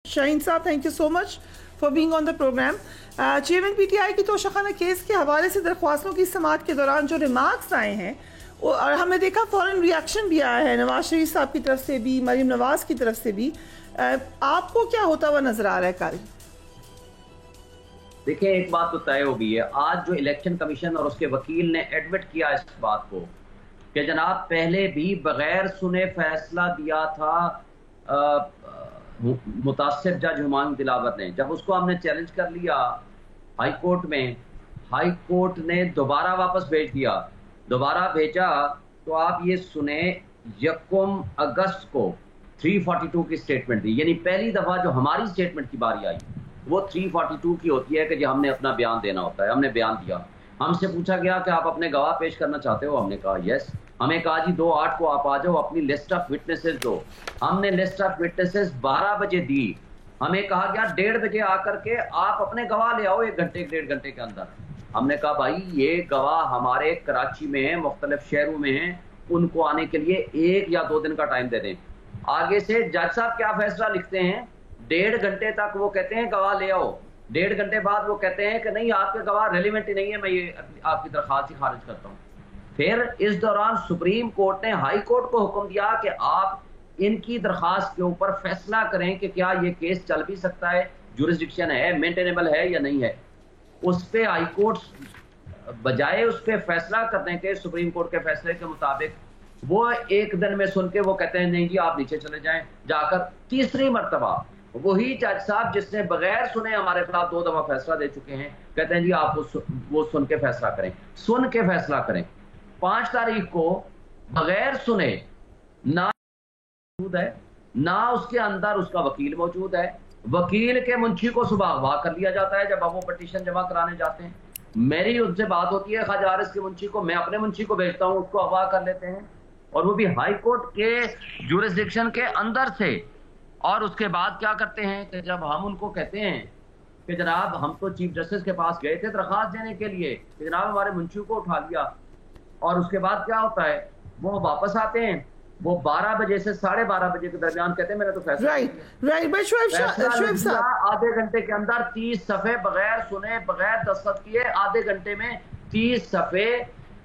शाहीन साहब, thank you so much for being on the programme. Chairman PTI की Toshakhana case के हवाले से दरख्वास्तों की समाअत के दौरान जो रिमार्क्स आए हैं और हमने देखा फ़ौरन रिएक्शन भी आया है नवाज शरीफ साहब की तरफ से भी, मरीम नवाज की तरफ से भी। आपको क्या होता हुआ नजर आ रहा है कल? देखिए, एक बात तो तय हो गई है। आज जो इलेक्शन कमीशन और उसके वकील ने एडमिट किया इस बात को कि जनाब पहले भी बगैर सुने फैसला दिया था मुतासिर जज हुमायूं दिलावर ने। जब उसको हमने चैलेंज कर लिया हाई कोर्ट में, हाई कोर्ट ने दोबारा वापस भेज दिया। दोबारा भेजा तो आप ये सुने, 1 अगस्त को 342 की स्टेटमेंट दी। यानी पहली दफा जो हमारी स्टेटमेंट की बारी आई वो 342 की होती है कि जो हमने अपना बयान देना होता है। हमने बयान दिया, हमसे पूछा गया कि आप अपने गवाह पेश करना चाहते हो। हमने कहा यस। हमें कहा जी 2/8 को आप आ जाओ, अपनी लिस्ट ऑफ विटनेसेस दो। हमने लिस्ट ऑफ विटनेसेस 12 बजे दी। हमें कहा गया 1:30 बजे आकर के आप अपने गवाह ले आओ 1 घंटे 1.5 घंटे के अंदर। हमने कहा भाई ये गवाह हमारे कराची में हैं, मुख्तलिफ शहरों में हैं, उनको आने के लिए 1 या 2 दिन का टाइम दे दें। आगे से जज साहब क्या फैसला लिखते हैं, 1.5 घंटे तक वो कहते हैं गवाह ले आओ। 1.5 घंटे बाद वो कहते हैं कि नहीं आपके गवाह रेलिवेंट ही नहीं है, मैं ये आपकी दरखास्त ही खारिज करता हूँ। फिर इस दौरान सुप्रीम कोर्ट ने हाई कोर्ट को हुक्म दिया कि आप इनकी दरखास्त के ऊपर फैसला करें कि क्या ये केस चल भी सकता है, जुरिस्डिक्शन है, मेंटेनेबल है या नहीं है। उस पे हाई कोर्ट बजाय उस पे फैसला करने के, सुप्रीम कोर्ट के फैसले के मुताबिक वो 1 दिन में सुन के वो कहते हैं नहीं जी आप नीचे चले जाएं। जाकर तीसरी मर्तबा वही जज साहब जिसने बगैर सुने हमारे खिलाफ 2 दफा फैसला दे चुके हैं, कहते हैं जी आप वो सुन के फैसला करें। सुन के फैसला करें। 5 तारीख को बगैर सुने ना मौजूद है, ना उसके अंदर उसका वकील मौजूद है। वकील के मुंशी को सुबह अगवा कर लिया जाता है जब वो पटिशन जमा कराने जाते हैं। मेरी उनसे बात होती है ख्वाजा हारिस के मुंशी को, मैं अपने मुंशी को भेजता हूं, उसको अगवा कर लेते हैं, और वो भी हाई कोर्ट के जुरिस्डिक्शन के अंदर से। और उसके बाद क्या करते हैं कि जब हम उनको कहते हैं कि जनाब हम तो चीफ जस्टिस के पास गए थे दरखास्त देने के लिए कि जनाब हमारे मुंशी को उठा लिया, और उसके बाद क्या होता है वो वापस आते हैं, वो 12 बजे से 12:30 बजे के दरमियान कहते हैं मैंने तो फैसला आधे घंटे के अंदर 30 सफ़े बगैर सुने बगैर दस्तखत किए, आधे घंटे में 30 सफ़े।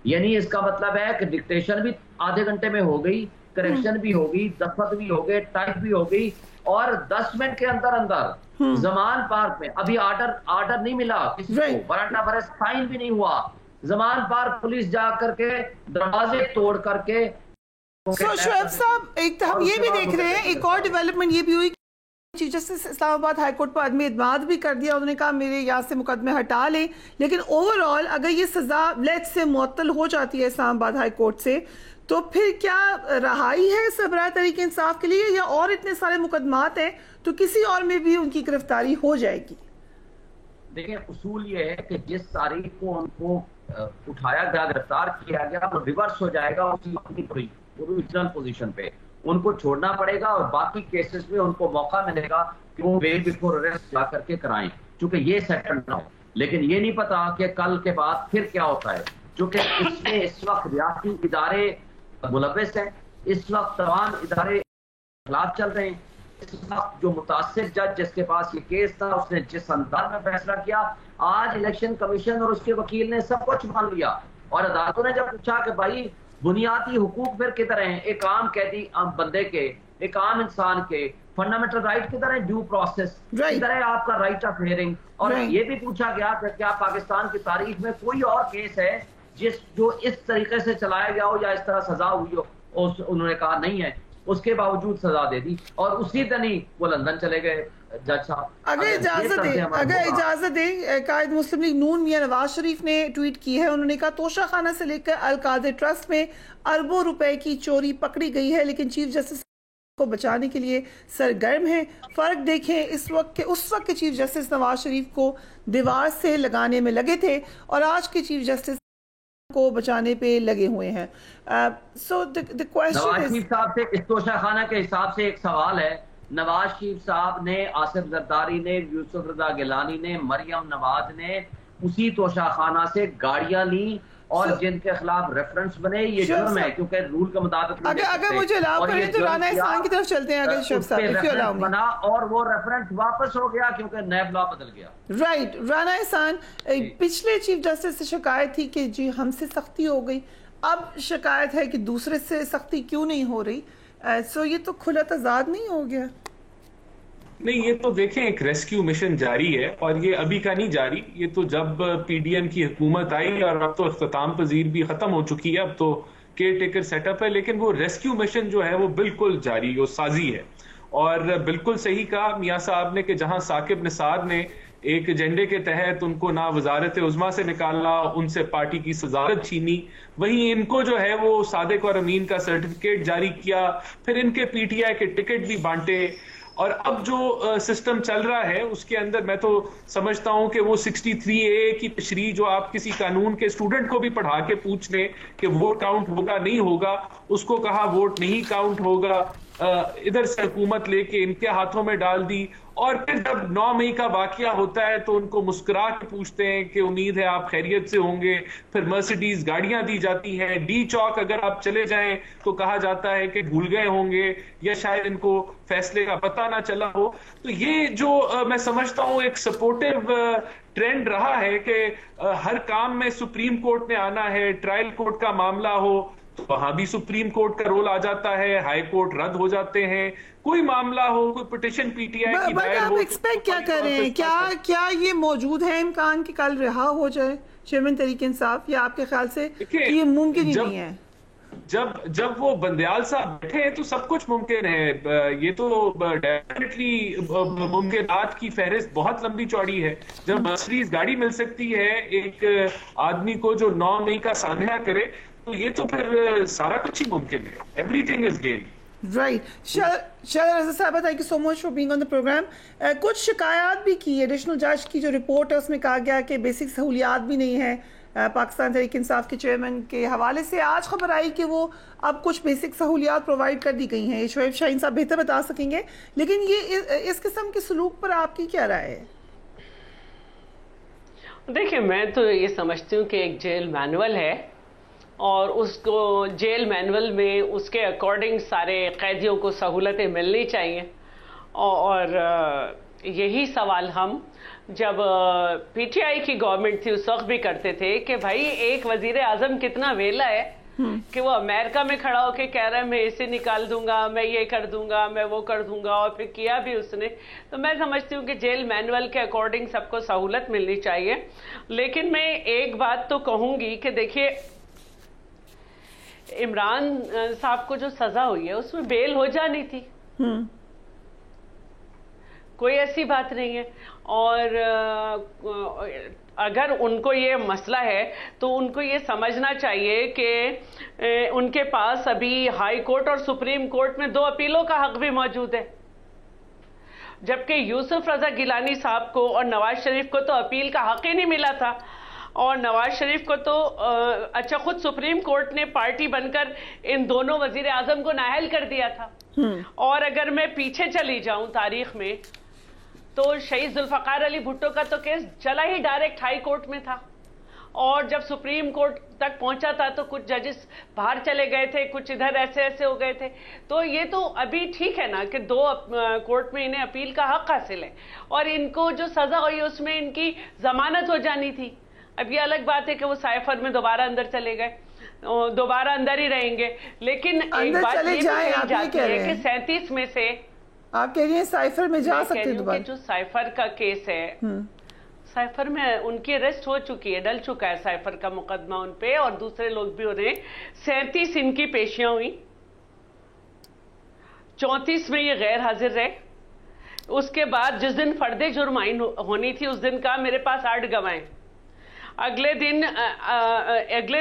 यानी इसका मतलब है कि डिक्टेशन भी आधे घंटे में हो गई, करेक्शन भी हो गई, दस्तखत भी हो गए, टाइप भी हो गई, और 10 मिनट के अंदर अंदर जमान पार्क में अभी आर्डर नहीं मिला किसी को, वारंट ऑफ अरेस्ट साइन भी नहीं हुआ। जमान पार्क पुलिस जा करके दरवाजे तोड़ करके। शोएब साहब, एक हम ये भी देख रहे हैं, एक और डेवलपमेंट ये भी हुई, chief justice Islamabad high court पर आदमी इत्माद भी कर दिया। उन्होंने कहा मेरे यहाँ से मुकदमे हटा लें, लेकिन ओवरऑल अगर ये सजा लेट से मुअत्तल हो जाती है इस्लामाबाद हाई कोर्ट से, तो फिर क्या रहाई है सबरा तरीके इंसाफ के लिए, या और इतने सारे मुकदमात हैं तो किसी और में भी उनकी गिरफ्तारी हो जाएगी? देखिए, उसूल ये है कि जिस तारीख को उनको उठाया गया, गिरफ्तार किया गया, वो रिवर्स हो जाएगा उसी अपनी ओरिजिनल पोजीशन पे। उनको छोड़ना पड़ेगा और बाकी केसेस में उनको मौका मिलेगा कि वो बेल बिफोर अरेस्ट जा करके कराएं, क्योंकि ये सेटल ना हो। लेकिन ये नहीं पता कि कल के बाद फिर क्या होता है, क्योंकि इसमें इस वक्त रियासती इदारे मुलव्वस हैं, इस वक्त तमाम इदारे खिलाफ चल रहे हैं। इस वक्त जो मुतासिर जज जिसके पास ये केस था उसने जिस अंदाज में फैसला किया, आज इलेक्शन कमीशन और उसके वकील ने सब कुछ मान लिया। और अदालतों ने जब पूछा कि भाई बुनियादी हुकूक फिर किधर हैं, एक आम कैदी, आम बंदे के, एक आम इंसान के फंडामेंटल राइट किधर है, ड्यू प्रोसेस किधर है, आपका राइट ऑफ हियरिंग। और ये भी पूछा गया कि क्या पाकिस्तान की तारीख में कोई और केस है जो इस तरीके से चलाया गया हो या इस तरह सजा हुई हो। उन्होंने कहा नहीं है, उसके बावजूद सजा दे दी, और उसी दिन ही वो लंदन चले गए जज साहब। अगर इजाजत दें, कायद मुस्लिम लीग नून मियां नवाज शरीफ ने ट्वीट की है। उन्होंने कहा तोशाखाना से लेकर अल-कादर ट्रस्ट में अरबों रुपए की चोरी पकड़ी गई है, लेकिन चीफ जस्टिस को बचाने के लिए सरगर्म है। फर्क देखें, इस वक्त के उस वक्त के चीफ जस्टिस नवाज शरीफ को दीवार से लगाने में लगे थे और आज के चीफ जस्टिस को बचाने पे लगे हुए हैं। So the question Nawaz Sharif साहब से इस तोशाखाना के हिसाब से एक सवाल है। नवाज शरीफ साहब ने, आसिफ जरदारी ने, यूसुफ रजा गिलानी ने, मरियम नवाज ने उसी तोशाखाना से गाड़ियां ली और जिनके खिलाफ रेफरेंस बने ये जुर्म है, क्योंकि रूल के मुताबिक अगर मुझे अलाउ करें तो राना एहसान की तरफ चलते हैं। अगर शेफ साहब बना और वो रेफरेंस वापस हो गया क्योंकि नैब लॉ बदल गया। राइट। राना एहसान, पिछले चीफ जस्टिस से शिकायत थी कि जी हमसे सख्ती हो गई, अब शिकायत है कि दूसरे से सख्ती क्यों नहीं हो रही। सो ये तो खुला तजाद नहीं हो गया? नहीं, ये तो देखें एक रेस्क्यू मिशन जारी है और ये अभी का नहीं जारी, ये तो जब पीडीएम की हुकूमत आई और अब तो इख्तिताम पजीर भी खत्म हो चुकी है, अब तो केयर टेकर सेटअप है, लेकिन वो रेस्क्यू मिशन जो है वो बिल्कुल जारी वो साजी है। और बिल्कुल सही कहा मियां साहब ने कि जहां साकिब निसार ने एक एजेंडे के तहत उनको ना वजारत उज़्मा से निकाला, उनसे पार्टी की सदारत छीनी, वहीं इनको जो है वो सादिक और अमीन का सर्टिफिकेट जारी किया, फिर इनके पीटीआई के टिकट भी बांटे। और अब जो सिस्टम चल रहा है उसके अंदर मैं तो समझता हूं कि वो 63A की तशरीह जो आप किसी कानून के स्टूडेंट को भी पढ़ा के पूछ लें कि वोट काउंट होगा नहीं होगा, उसको कहा वोट नहीं काउंट होगा, इधर से हुकूमत लेके इनके हाथों में डाल दी। और फिर जब 9 मई का वाकया होता है तो उनको मुस्कुरा के पूछते हैं कि उम्मीद है आप खैरियत से होंगे, फिर मर्सिडीज गाड़ियां दी जाती हैं, डी चौक अगर आप चले जाएं तो कहा जाता है कि भूल गए होंगे या शायद इनको फैसले का पता ना चला हो। तो ये जो मैं समझता हूं एक सपोर्टिव ट्रेंड रहा है कि हर काम में सुप्रीम कोर्ट ने आना है, ट्रायल कोर्ट का मामला हो तो वहां भी सुप्रीम कोर्ट का रोल आ जाता है, हाई कोर्ट रद्द हो जाते हैं, कोई मामला हो, कोई पिटीशन पीटीआई की दायर हो। आप एक्सपेक्ट क्या कर रहे हैं? क्या ये मौजूद है इम्कान कि कल रिहा हो जाए चेयरमैन तहरीक इंसाफ, या आपके ख्याल से ये मुमकिन ही नहीं है? जब वो बंदयाल साहब बैठे हैं तो सब कुछ मुमकिन है। ये तो डेफिनेटली मुमकिनात की फहरिस्त बहुत लंबी चौड़ी है। जब मर्सिडीज गाड़ी मिल सकती है एक आदमी को जो 9 मई का सामना करे, तो ये तो फिर सारा कुछ ही मुमकिन है। Everything is gain. राइट। शायद रज़ा साहब, thank you so much for being on the programme. कुछ शिकायत भी की, एडिशनल जज की जो रिपोर्ट है उसमें कहा गया कि बेसिक सहूलियात भी नहीं है पाकिस्तान तहरीक इंसाफ के चेयरमैन के हवाले से। आज खबर आई कि वो अब कुछ बेसिक सहूलियात प्रोवाइड कर दी गई हैं। शोएब शाहीन साहब बेहतर बता सकेंगे, लेकिन ये इस किस्म के सलूक पर आपकी क्या राय है? देखिए, मैं तो ये समझती हूँ कि एक जेल मैनुअल है और उसको जेल मैनुअल में उसके अकॉर्डिंग सारे कैदियों को सहूलतें मिलनी चाहिए। और यही सवाल हम जब पीटीआई की गवर्नमेंट थी उस वक्त भी करते थे कि भाई एक वजीर आजम कितना वेला है कि वो अमेरिका में खड़ा होकर कह रहा है मैं इसे निकाल दूंगा, मैं ये कर दूंगा, मैं वो कर दूंगा, और फिर किया भी उसने। तो मैं समझती हूँ कि जेल मैनुअल के अकॉर्डिंग सबको सहूलत मिलनी चाहिए। लेकिन मैं एक बात तो कहूंगी कि देखिए, इमरान साहब को जो सजा हुई है उसमें बेल हो जानी थी, कोई ऐसी बात नहीं है। और अगर उनको ये मसला है तो उनको ये समझना चाहिए कि उनके पास अभी हाई कोर्ट और सुप्रीम कोर्ट में 2 अपीलों का हक भी मौजूद है, जबकि यूसुफ रजा गिलानी साहब को और नवाज शरीफ को तो अपील का हक ही नहीं मिला था। और नवाज शरीफ को तो अच्छा खुद सुप्रीम कोर्ट ने पार्टी बनकर इन दोनों वजीर आजम को नाअहल कर दिया था। और अगर मैं पीछे चली जाऊं तारीख में तो शहीद जुल्फकार अली भुट्टो का तो केस चला ही डायरेक्ट हाई कोर्ट में था, और जब सुप्रीम कोर्ट तक पहुंचा था तो कुछ जजेस बाहर चले गए थे, कुछ इधर ऐसे ऐसे हो गए थे। तो ये तो अभी ठीक है ना कि 2 कोर्ट में इन्हें अपील का हक हासिल है, और इनको जो सजा हुई उसमें इनकी जमानत हो जानी थी। अब ये अलग बात है कि वो साइफर में दोबारा अंदर चले गए, दोबारा अंदर ही रहेंगे। लेकिन एक बात ये भी कही जाती है कि 37 में से आप कह रही हैं साइफर में जा सकते हैं। जो साइफर का केस है, साइफर में उनकी अरेस्ट हो चुकी है, डल चुका है साइफर का मुकदमा उन पे, और दूसरे लोग भी हो रहे हैं। 37 इनकी पेशियां हुई, 34 में ये गैर हाजिर रहे। उसके बाद जिस दिन फर्दे जुर्म आइन होनी थी उस दिन का मेरे पास 8 गवाह। अगले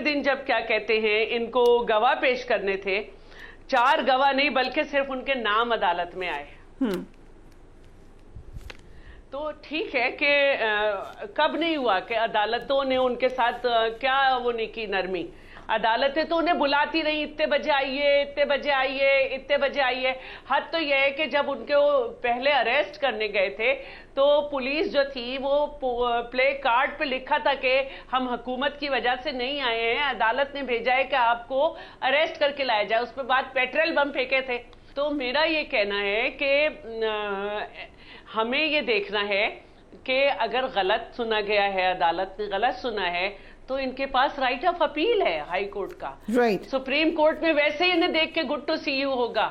दिन जब क्या कहते हैं इनको गवाह पेश करने थे, 4 गवाह नहीं बल्कि सिर्फ उनके नाम अदालत में आए। तो ठीक है कि कब नहीं हुआ कि अदालतों ने उनके साथ क्या वो नहीं की नरमी। अदालतें तो उन्हें बुलाती रही, इतने बजे आइए, इतने बजे आइए, इतने बजे आइए। हद तो यह है कि जब उनको पहले अरेस्ट करने गए थे तो पुलिस जो थी वो प्ले कार्ड पे लिखा था कि हम हुकूमत की वजह से नहीं आए हैं, अदालत ने भेजा है कि आपको अरेस्ट करके लाया जाए। उस पर बाद पेट्रोल बम फेंके थे। तो मेरा ये कहना है कि हमें ये देखना है कि अगर गलत सुना गया है, अदालत ने गलत सुना है, तो इनके पास राइट ऑफ अपील है हाई कोर्ट का। राइट। सुप्रीम कोर्ट में वैसे ही इन्हें देख के गुड टू सी यू होगा।